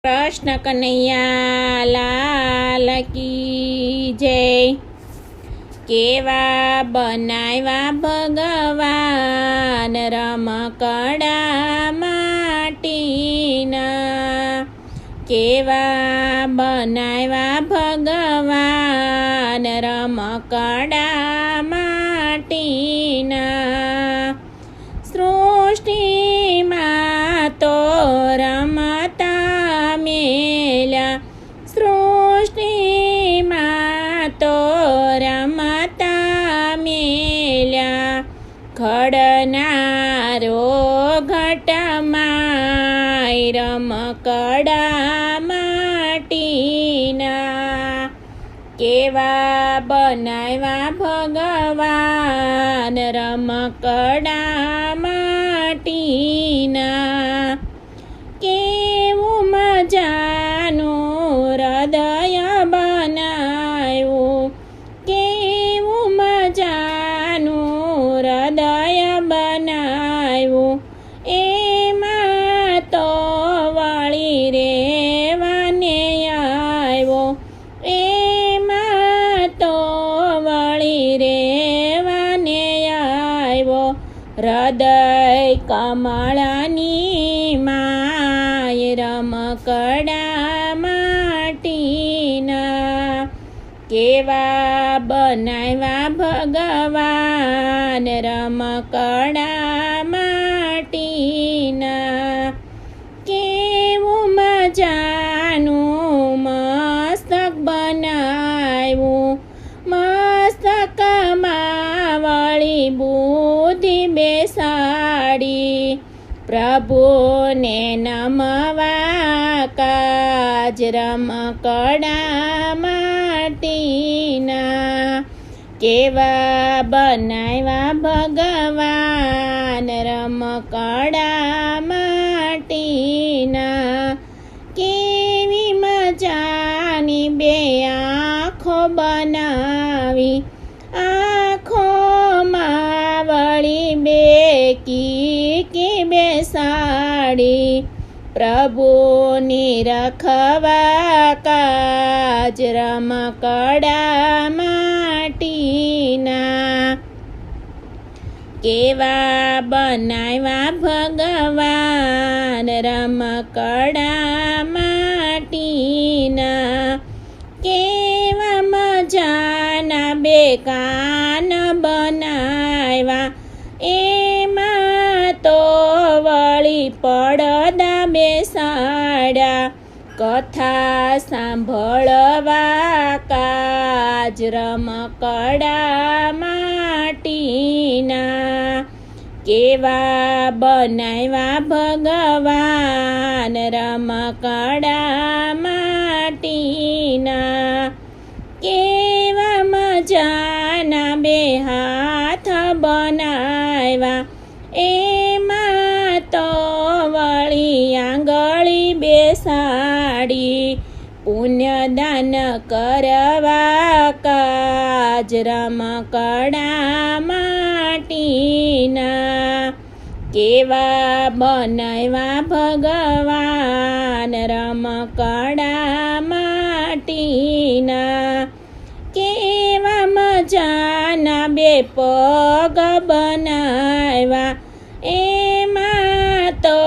કૃષ્ણ કનૈયા લાલ કી જય। કેવા બનાવ્યા ભગવાન રમકડા માટીના, કેવા બનાવ્યા ભગવાન રમકડા માટીના। સૃષ્ટિમાં તો રમતા મેલ્યા, સૃષ્ટિમાં તો રમતા મેલ્યા। ઘડનારો ઘટમાય રમકડા માટીના, કેવા બનાવ્યા ભગવાન રમકડા માટીના। કેવું મજાનું હૃદય બનાવ્યું, કેવું મજાનું હૃદય બનાવ્યું। એમાં તો વળી રેવાને આવ્યો, એમાં તો વળી રેવાને આવ્યો। હૃદય કમળની માય રમકડા માટીના, કેવા બનાવ્યા ભગવાન રમકડા માટીના। કેવું મજાનું મસ્તક બનાવ્યું, મસ્તકમાં વળી બુદ્ધિ બેસાડી। પ્રભુને નમવા કાજ રમકડા માટીના, કેવા બનાવ્યા ભગવાન રમકડા માટીના। કેવી મજાની બે આંખો બનાવી, આંખોમાં વળી બે કી બેસાડી। પ્રભુની રખવા કાજ રમકડા માટીના, કેવા બનાવ્યા ભગવાન રમકડા માટીના। કેવા મજાના બે કાન બનાવ્યા, એમાં તો વળી પડદા બેસાડ્યા। કથા સાંભળવા કાજ રમકડા માટીના, કેવા બનાવ્યા ભગવાન રમકડા માટીના। કેવા મજાના બે હાથ બનાવ્યા, એમાં તો વળી આંગળી બેસાડી। પુણ્યદાન કરવા કાજ રમકડા માટીના, કેવા બનાવ્યા ભગવાન રમકડા માટીના। કેવા મજાના બે પગ બનાવ્યા, એમાં તો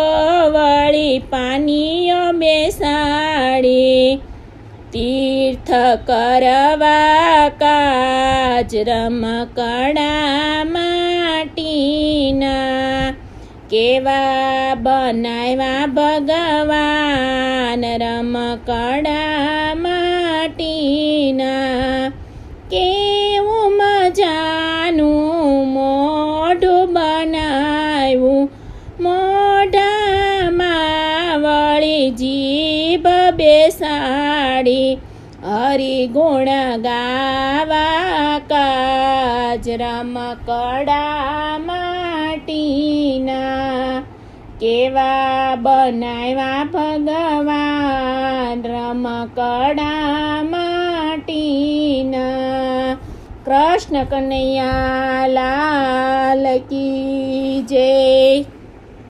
વળી પાનીઓ બેસાડી। તીર્થ કરવા કાજ રમકડા માટીના, કેવા બનાવ્યા ભગવાન રમકડા માટીના। કેવું મજાનું મોઢું બનાવ્યું, મોઢામાં વળી જીભ બેસાડી। હરિગુણ ગાવા કાજ રમકડા માટીના, કેવા બનાવ્યા ભગવાન રમકડા માટીના। કૃષ્ણ કનૈયા લાલ કી જય।